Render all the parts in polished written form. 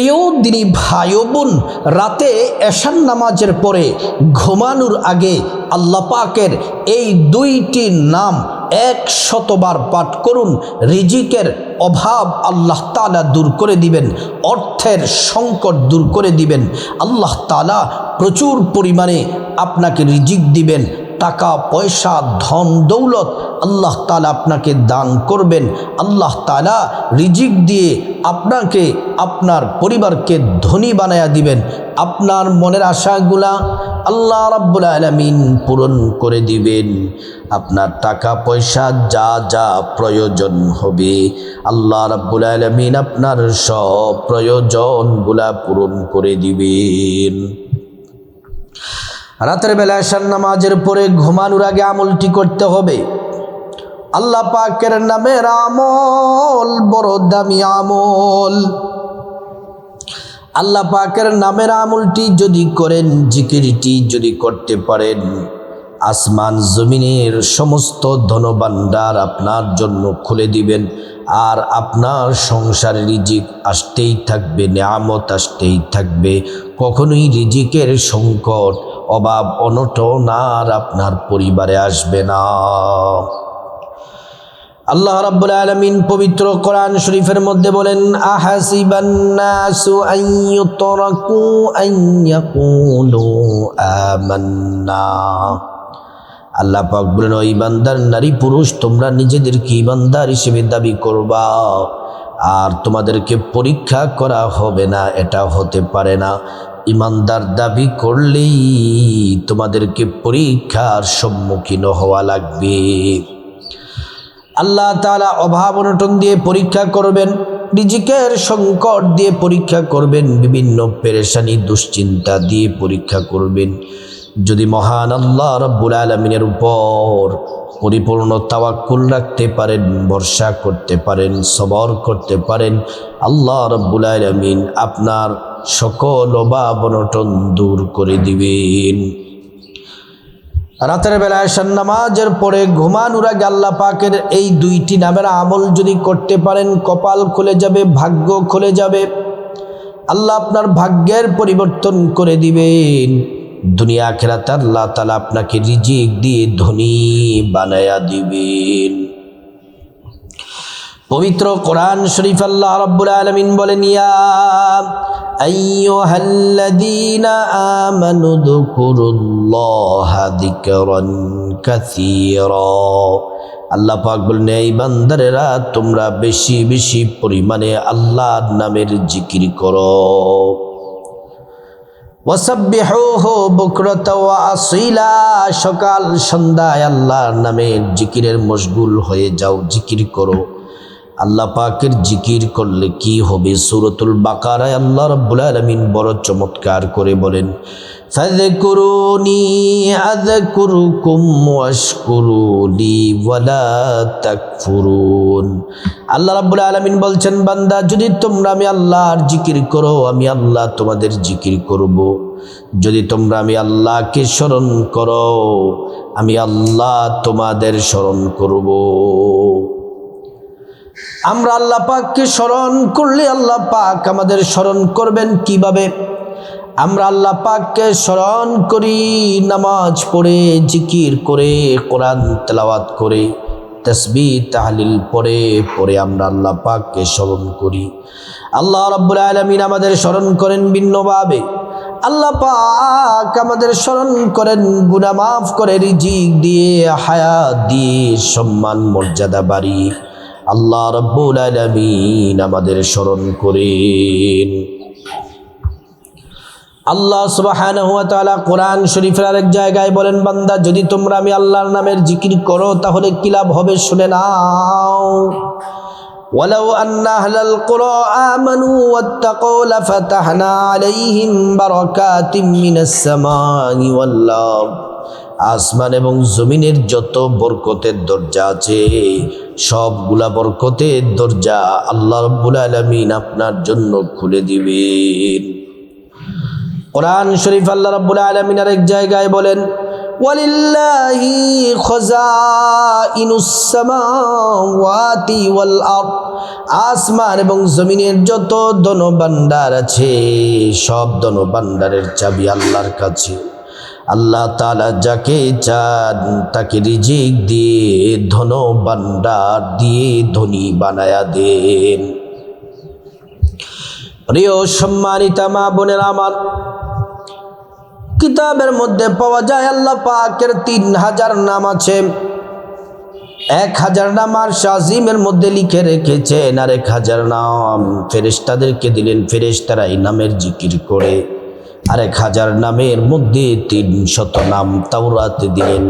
প্রিয় দিনী ভাই ও বোন, রাতে এশার নামাজের পরে ঘুমানোর আগে আল্লাহ পাকের এই দুইটি নাম 100 বার পাঠ করুন। রিজিকের অভাব আল্লাহ তাআলা দূর করে দিবেন, অর্থের সংকট দূর করে দিবেন। আল্লাহ তাআলা প্রচুর পরিমাণে আপনাকে রিজিক দিবেন, টাকা পয়সা ধন দৌলত আল্লাহ তাআলা আপনাকে দান করবেন। আল্লাহ তাআলা রিজিক দিয়ে আপনাকে আপনার পরিবারকে ধনী বানায়া দিবেন। আপনার মনের আশাগুলা আল্লাহ রাব্বুল আলামিন পূরণ করে দিবেন। আপনার টাকা পয়সা যা যা প্রয়োজন হবে আল্লাহ রাব্বুল আলামিন আপনার সব প্রয়োজনগুলা পূরণ করে দিবেন। রাতের বেলা এশার নামাজের পরে ঘুমানোর আগে আমলটি করতে হবে। আল্লাহ পাকের নামের আমল বড় দামি আমল। আল্লাহ পাকের নামের আমলটি যদি করেন, জিকিরটি যদি করতে পারেন, আসমান জমিনের সমস্ত ধনভাণ্ডার আপনার জন্য খুলে দিবেন। আর আপনার সংসারে রিজিক আসতেই থাকবে, নিয়ামত আসতেই থাকবে। কখনোই রিজিকের সংকট অভাব অনটন আর আপনার পরিবারে আসবে না। আল্লাহ রাব্বুল আলামিন পবিত্র কোরআন শরীফের মধ্যে বলেন, আহাসিবান নাসু আন ইউতরাকু আন ইয়াকুলু আমান্না। আল্লাহ পাক বলেন, ওই ইমানদার নারী পুরুষ তোমরা নিজেদেরকে ইমানদার হিসেবে দাবি করবা আর তোমাদেরকে পরীক্ষা করা হবে না, এটা হতে পারে না। ইমানদার দাবি করলেই তোমাদেরকে পরীক্ষার সম্মুখীন হওয়া লাগবে। আল্লাহ তাআলা অভাব অনটন দিয়ে পরীক্ষা করবেন, রিজিকের সংকট দিয়ে পরীক্ষা করবেন, বিভিন্ন পেরেশানি দুশ্চিন্তা দিয়ে পরীক্ষা করবেন। যদি মহান আল্লাহ রাব্বুল আলামিনের উপর পরিপূর্ণ তাওয়াক্কুল রাখতে পারেন, ভরসা করতে পারেন, সবর করতে পারেন, আল্লাহ রাব্বুল আলামিন আপনার সকল অভাব অনটন দূর করে দিবেন। রাতের বেলা এশার নামাজের পরে ঘুমানোর আগে আল্লাহ পাকের এই দুইটি নামের আমল যদি করতে পারেন, কপাল খুলে যাবে, ভাগ্য খুলে যাবে। আল্লাহ আপনার ভাগ্যের পরিবর্তন করে দিবেন। দুনিয়া আখিরাতে আল্লাহ তাআলা আপনাকে রিজিক দিয়ে ধনী বানায়া দিবেন। পবিত্র কোরআন শরীফ আল্লাহ রাব্বুল আলামিন বলেন, ইয়া আইয়ুহাল্লাযীনা আমানু যকুরুল্লাহা যিকরান কাসীরা। আল্লাহ পাক বলেন, এই বান্দারেরা তোমরা বেশি বেশি পরিমাণে আল্লাহর নামের জিকির করো। ওয়াসাব্বিহুহু বুকরাতা ওয়া আসীলা। সকাল সন্ধ্যায় আল্লাহর নামের জিকিরের মশগুল হয়ে যাও, জিকির করো। আল্লাহ পাকের জিকির করলে কি হবে? সূরাতুল বাকারায় আল্লাহ রাব্বুল আলামিন বড় চমৎকার করে বলেন, ফাযকুরুনি আযকুরুকুম ওয়াশকুরুলি ওয়ালা তাকফুরুন। আল্লাহ রাব্বুল আলামিন বলছেন, বান্দা যদি তোমরা আমি আল্লাহর জিকির করো, আমি আল্লাহ তোমাদের জিকির করব। যদি তোমরা আমি আল্লাহকে স্মরণ করো, আমি আল্লাহ তোমাদের স্মরণ করব। আমরা আল্লাহ পাককে স্মরণ করলে আল্লাহ পাক আমাদের স্মরণ করবেন কিভাবে? আমরা আল্লাহ পাককে স্মরণ করি নামাজ পড়ে, জিকির করে, কোরআন তেলাওয়াত করে, তাসবিহ তাহলিল পড়ে পড়ে আমরা আল্লাহ পাককে স্মরণ করি। আল্লাহ রাব্বুল আলামিন আমাদের স্মরণ করেন ভিন্নভাবে। আল্লাহ পাক আমাদের স্মরণ করেন গুনাহ মাফ করে, রিজিক দিয়ে, হায়াত দিয়ে, সম্মান মর্যাদা বাড়িয়ে। আল্লাহ রাব্বুল আলামিন আমাদের স্মরণ করেন। আল্লাহ সুবহানাহু ওয়া তাআলা কোরআন শরীফের আরেক জায়গায় বলেন, বান্দা যদি তোমরা আমি আল্লাহর নামের জিকির করো তাহলে কি লাভ হবে শুনে নাও। ওয়ালাউ আন্না আহলাল কুরা আমানু ওয়াত্তাকু লাফাতাহনা আলাইহিম বারাকাতিম মিনাস সামাই ওয়াল আরদ। আসমান এবং জমিনের যত বরকতের দরজা আছে সবগুলা বরকতের দরজা আল্লাহ রাব্বুল আলামিন আপনার জন্য খুলে দিবেন। কোরআন শরীফ আল্লাহ রাব্বুল আলামিন আরেক জায়গায় বলেন, ওয়ালিল্লাহি খাযাইনুস সামাওয়াতি ওয়াল আরদ, আসমান এবং জমিনের যত ধনভাণ্ডার আছে সব ধনভাণ্ডারের চাবি আল্লাহর কাছে। আল্লাহ তাআলা যাকে চান তাকে রিজিক দিয়ে ধনভাণ্ডার দিয়ে ধনী বানায়া দেন। প্রিয় সম্মানিতা মা বোনেরা আমার, কিতাবের মধ্যে পাওয়া যায় আল্লাহ পাকের 3000 নাম আছে। 1000 নাম আরশ আজিমের মধ্যে লিখে রেখেছেন, আর 1000 নাম ফেরেশতাদেরকে দিলেন, ফেরেশতারা এই নামের জিকির করে। আর 1000 নামের মধ্যে 300 নাম তাওরাতে দিলেন,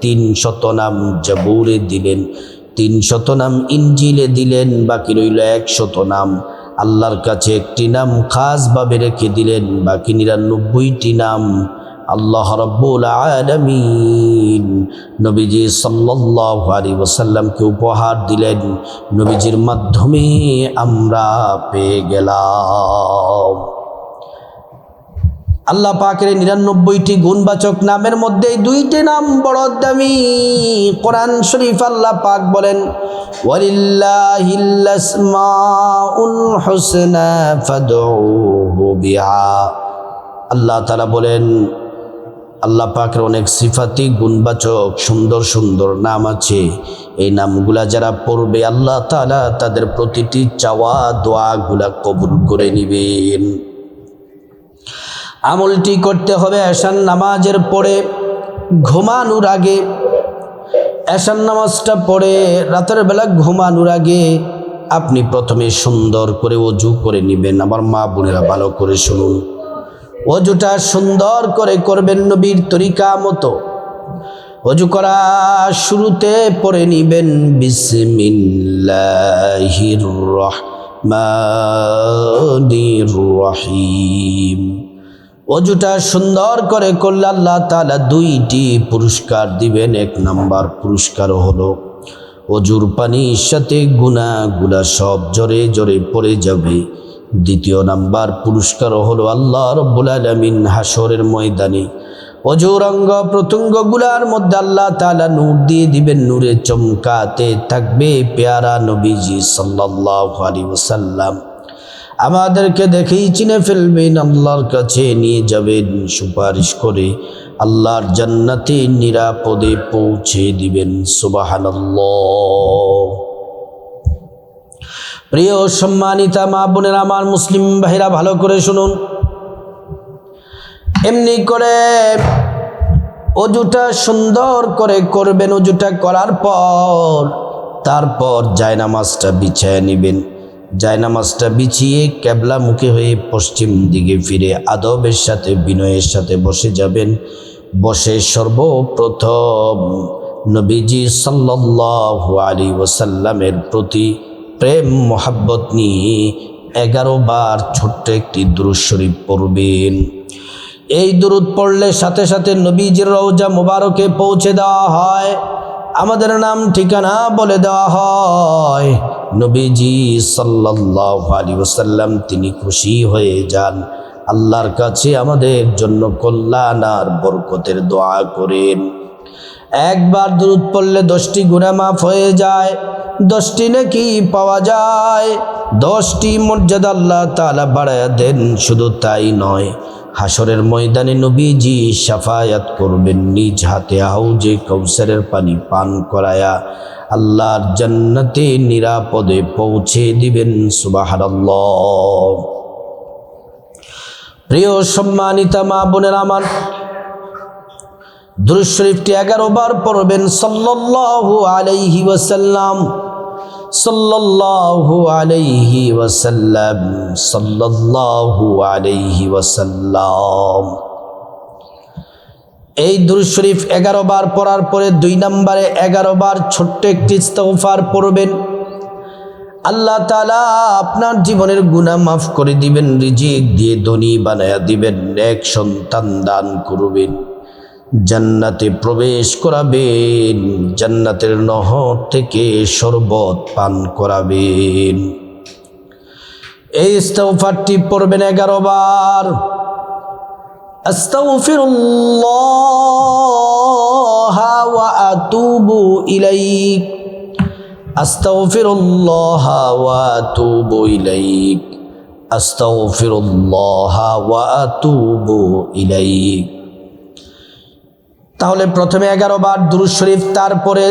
300 নাম জাবুরে দিলেন, 300 নাম ইনজিলে দিলেন, বাকি রইল 100 নাম আল্লাহর কাছে একটি নাম খাসভাবে রেখে দিলেন। বাকি 99টি নাম আল্লাহ রাব্বুল আলামিন নবীজি সাল্লাল্লাহু আলাইহি ওয়াসাল্লামকে উপহার দিলেন। নবীজির মাধ্যমে আমরা পেয়ে গেলাম। আল্লাহ পাকের 99টি গুণবাচক নামের মধ্যে 2টি নাম বড় দামি। কোরআন শরীফ আল্লাহ পাক বলেন, ওয়ালিল্লাহিল আসমাউল হুসনা ফাদউহু বিহা। আল্লাহ তাআলা বলেন, আল্লাহ পাকের অনেক সিফাতি গুণবাচক সুন্দর সুন্দর নাম আছে। এই নামগুলা যারা পড়বে আল্লাহ তাআলা তাদের প্রতিটি চাওয়া দোয়াগুলা কবুল করে নেবেন। আমলটি করতে হবে এশার নামাজের পরে ঘুমানোর আগে। এশার নামাজটা পড়ে রাতের বেলা ঘুমানোর আগে আপনি প্রথমে সুন্দর করে ওযু করে নেবেন। আমার মা বোনেরা ভালো করে শুনুন, ওযুটা সুন্দর করে করবেন নবীর তরিকা মতো। ওযু করা শুরুতে পড়ে নেবেন বিসমিল্লাহির রহমানির রহিম। ওযুটা সুন্দর করে করলে আল্লাহ তাআলা 2টি পুরস্কার দিবেন। 1 নাম্বার পুরস্কার হলো ওযুর পানির সাথে গুনাহগুলা সব জোরে জোরে পড়ে যাবে। 2য় নাম্বার পুরস্কার হলো আল্লাহ রাব্বুল আলামিন হাসরের ময়দানে ওযুর অঙ্গ প্রত্যঙ্গগুলার মধ্যে আল্লাহ তাআলা নূর দিয়ে দিবেন। নূরে চমকাতে থাকবে পেয়ারা নবীজি সাল্লাল্লাহু আলাইহি ওয়াসাল্লাম। আমাদেরকে দেখেই চিনে ফেলবেন, আল্লাহর কাছে নিয়ে যাবেন, সুপারিশ করে আল্লাহর জান্নাতে নিরাপদে পৌঁছে দিবেন। সুবহানাল্লাহ। প্রিয় সম্মানিতা মা বোনেরা আমার, মুসলিম ভাইরা ভালো করে শুনুন। এমনি করে ওযুটা সুন্দর করে করবেন। ওযুটা করার পর তারপর জায়নামাজটা বিছিয়ে নেবেন। জায়নামাজটা বিছিয়ে কিবলামুখী হয়ে পশ্চিম দিকে ফিরে আদবের সাথে বিনয়ের সাথে বসে যাবেন। বসে সর্বপ্রথম নবীজি সাল্লাল্লাহু আলাইহি ওয়াসাল্লামের প্রতি প্রেম মোহাব্বত নিয়ে 11 বার ছোট্ট একটি দুরূদ শরীফ পড়বেন। এই দুরূদ পড়লে সাথে সাথে নবীজির রওজা মুবারকে পৌঁছে দেওয়া হয়, আমাদের নাম ঠিকানা বলে দেওয়া হয়। নবীজি সাল্লাল্লাহু আলাইহি ওয়াসাল্লাম তিনি খুশি হয়ে যান, আল্লাহর কাছে আমাদের জন্য কল্যাণ আর বরকতের দোয়া করেন। একবার দুরূদ পড়লে 10টি গুনাহ মাফ হয়ে যায়, 10টি নেকি পাওয়া যায়, 10টি মর্যাদা আল্লাহ তাআলা বাড়ায়া দেন। শুধু তাই নয়, হাসরের ময়দানে নবীজি শাফায়াত করবেন, নিজ হাতে হাউজে কাউসারের পানি পান করায়া আল্লাহর জান্নাতে নিরাপদে পৌঁছে দিবেন। সুবহানাল্লাহ। প্রিয় সম্মানিতা মা বোনেরা আমার, দুরূদ শরীফটি 11 বার পড়বেন। সাল্লাল্লাহু আলাইহি ওয়াসাল্লাম, সাল্লাল্লাহু আলাইহি ওয়াসাল্লাম, সাল্লাল্লাহু আলাইহি ওয়াসাল্লাম। এই দুরূদ শরীফ 11 বার পড়ার পরে 2 নম্বরে 11 বার ছোট্ট একটি ইস্তিগফার পড়বেন। আল্লাহ তাআলা আপনার জীবনের গুনাহ মাফ করে দিবেন, রিজিক দিয়ে ধনী বানায়া দিবেন, নেক সন্তান দান করবেন, জান্নাতে প্রবেশ করাবেন, জান্নাতের নহর থেকে শরবত পান করাবেন। এই ইস্তিগফারটি পড়বেন 11 বার। আস্তাগফিরুল্লাহ আতুবু ইলাইক, আস্তাগফিরুল্লাহ ওয়া আতুবু ইলাইক, আস্তাগফিরুল্লাহ ওয়া আতুবু ইলাইক। তাহলে প্রথমে 11 বার দুরূদ শরীফ, তারপরে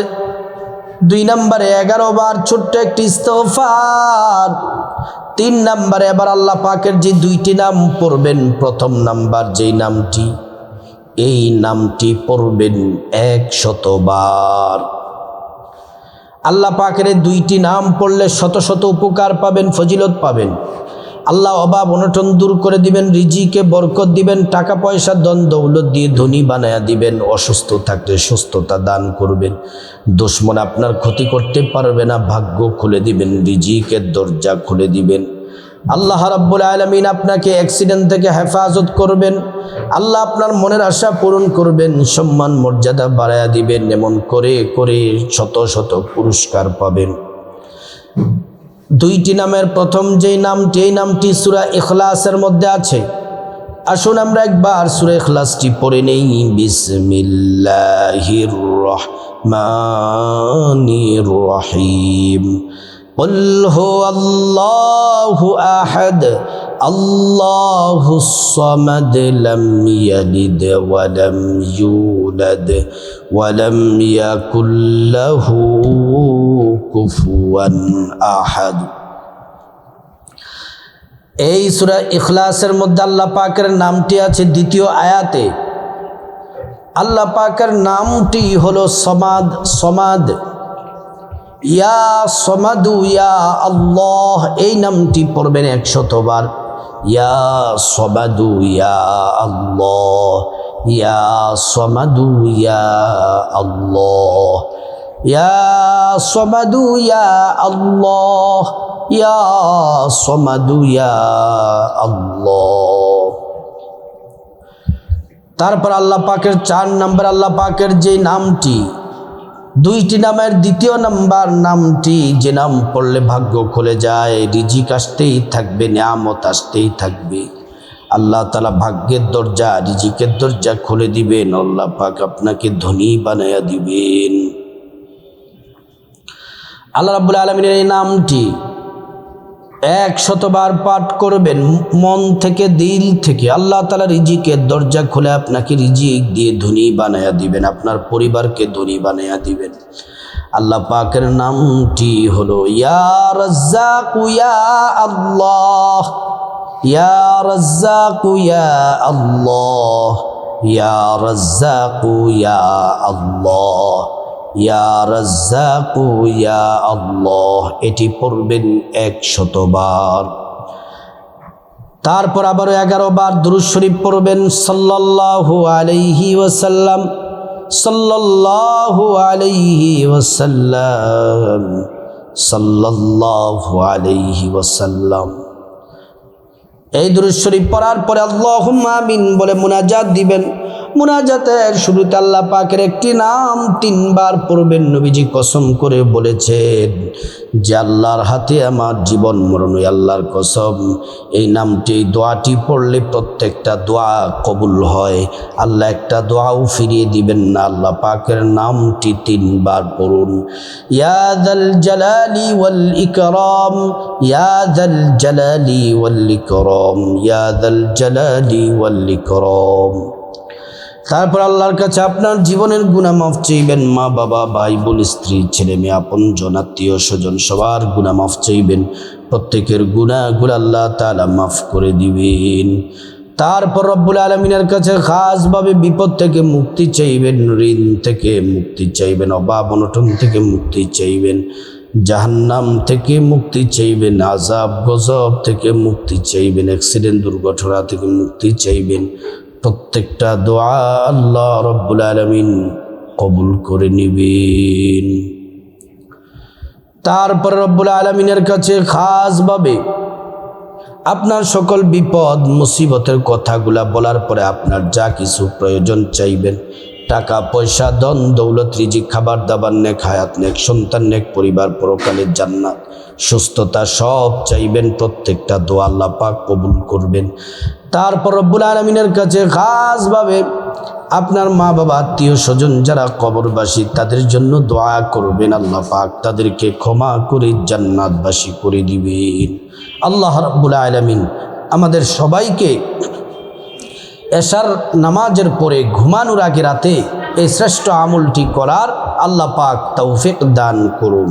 2 নম্বরে 11 বার ছোট্ট একটি ইস্তিগফার, 3 নম্বরে এবার আল্লাহ পাকের যে 2টি নাম পড়বেন, প্রথম নাম্বার যেই নামটি, এই নামটি পড়বেন 100 বার। আল্লাহ পাকের 2টি নাম পড়লে শত শত উপকার পাবেন, ফজিলত পাবেন। আল্লাহ অভাব অনটন দূর করে দিবেন, রিজিকে বরকত দিবেন, টাকা পয়সা ধন দৌলত দিয়ে ধনী বানায়া দিবেন, অসুস্থ থাকলে সুস্থতা দান করবেন, দুশমন আপনার ক্ষতি করতে পারবে না, ভাগ্য খুলে দিবেন, রিজিকের দরজা খুলে দিবেন। আল্লাহ রাব্বুল আলামিন আপনাকে অ্যাক্সিডেন্ট থেকে হেফাজত করবেন, আল্লাহ আপনার মনের আশা পূরণ করবেন, সম্মান মর্যাদা বাড়ায়া দিবেন, এমন করে করে শত শত পুরস্কার পাবেন। 2টি নামের প্রথম যেই নামটি, এই নামটি সূরা ইখলাসের মধ্যে আছে। আসুন আমরা একবার সূরা ইখলাসটি পড়ে নেই। বিসমিল্লাহির রহমানির রহিম। কুল হুয়াল্লাহু আহাদ, আল্লাহুস সামাদ, লাম ইয়ালিদ ওয়া লাম ইউলাদ ওয়া লাম ইয়াকুল লাহু কুফুয়ান আহাদ। এই সূরা ইখলাসের মধ্যে আল্লাহ পাকের নামটি আছে 2য় আয়াতে। আল্লাহ পাকের নামটি হলো সমাদ। সমাদ, ইয়া সমাদু ইয়া আল্লাহ, এই নামটি পড়বেন 100 বার। ইয়া সমাদু ইয়া আল্লাহ, ইয়া সমাদু ইয়া আল্লাহ, ইয়া সমাদু ইয়া আল্লাহ, ইয়া সমাদু ইয়া আল্লাহ। তারপর আল্লাহ পাকের 4 নম্বর, আল্লাহ পাকের যে নামটি, 2টি নামের 2য় নাম্বার নামটি, যে নাম পড়লে ভাগ্য খুলে যায়, রিজিক আসতেই থাকবে, নিয়ামত আসতেই থাকবে, আল্লাহ তাআলা ভাগ্যের দরজা, রিজিকের দরজা খুলে দিবেন, আল্লাহ পাক আপনাকে ধনী বানায়া দিবেন। আল্লাহ রাব্বুল আলামিনের এই নামটি 100 বার পাঠ করবেন, মন থেকে, দিল থেকে। আল্লাহ তাআলা রিজিকের দরজা খুলে আপনাকে রিজিক দিয়ে ধনী বানায়া দিবেন, আপনার পরিবারকে ধনী বানায়া দিবেন। আল্লাহ পাকের নামটি হলো ইয়া রাজ্জাকু ইয়া আল্লাহ, ইয়া রাজ্জাকু ইয়া আল্লাহ, ইয়া রাজ্জাকু ইয়া আল্লাহ, ইয়া রাজ্জাকু ইয়া আল্লাহ। এটি পড়বেন 100 বার। তারপর আবারও 11 বার দুরূদ শরীফ পড়বেন, সাল্লাল্লাহু আলাইহি ওয়াসাল্লাম, সাল্লাল্লাহু আলাইহি ওয়াসাল্লাম, সাল্লাল্লাহু আলাইহি ওয়াসাল্লাম। এই দুরূদ শরীফ পড়ার পরে আল্লাহুম্মা আমিন বলে মুনাজাত দিবেন। মুনাজাতের শুরুতে আল্লাহ পাকের একটি নাম 3 বার পড়বেন। নবীজি কসম করে বলেছেন যে আল্লাহর হাতে আমার জীবন মরণ, আল্লাহর কসম, এই নামটি, এই দোয়াটি পড়লে প্রত্যেকটা দোয়া কবুল হয়, আল্লাহ একটা দোয়াও ফিরিয়ে দিবেন না। আল্লাহ পাকের নামটি 3 বার পড়ুন। ইয়া যাল জালালি ওয়াল ইকরাম, ইয়া যাল জালালি ওয়াল ইকরাম, ইয়া যাল জালালি ওয়াল ইকরাম। তারপর আল্লাহর কাছে আপনার জীবনের গুনাহ মাফ চাইবেন, মা বাবা, ভাই বোন, স্ত্রী, ছেলে মেয়ে, আপনজন, আত্মীয় স্বজন, সবার গুনাহ মাফ চাইবেন। প্রত্যেকের গুনাহগুলো আল্লাহ তাআলা মাফ করে দিবেন। তারপর রব্বুল আলামিনের কাছে খাসভাবে বিপদ থেকে মুক্তি চাইবেন, ঋণ থেকে মুক্তি চাইবেন, অভাব অনটন থেকে মুক্তি চাইবেন, জাহান্নাম থেকে মুক্তি চাইবেন, আযাব গজব থেকে মুক্তি চাইবেন, অ্যাক্সিডেন্ট দুর্ঘটনা থেকে মুক্তি চাইবেন। প্রত্যেকটা দোয়া আল্লাহ রব্বুল আলামিন কবুল করে নিবেন। তারপর রব্বুল আলামিনের কাছে খাসভাবে আপনার সকল বিপদ মুসিবতের কথাগুলা বলার পরে আপনার যা কিছু প্রয়োজন চাইবেন, টাকা পয়সা, ধন দৌলত, রিজিক, খাবার দাবার, নেক হায়াত, নেক সন্তান, নেক পরিবার, পরকালের জান্নাত, সুস্থতা, সব চাইবেন। প্রত্যেকটা দোয়া আল্লাহ পাক কবুল করবেন। তারপর রব্বুল আলামিনের কাছে খাসভাবে আপনার মা বাবা আত্মীয় স্বজন যারা কবরবাসী তাদের জন্য দোয়া করবেন, আল্লাহ পাক তাদেরকে ক্ষমা করে জান্নাতবাসী করে দিবেন। আল্লাহ রাব্বুল আলামিন আমাদের সবাইকে এশার নামাজের পরে ঘুমানোর আগে রাতে এই শ্রেষ্ঠ আমলটি করার আল্লাহ পাক তৌফিক দান করুন।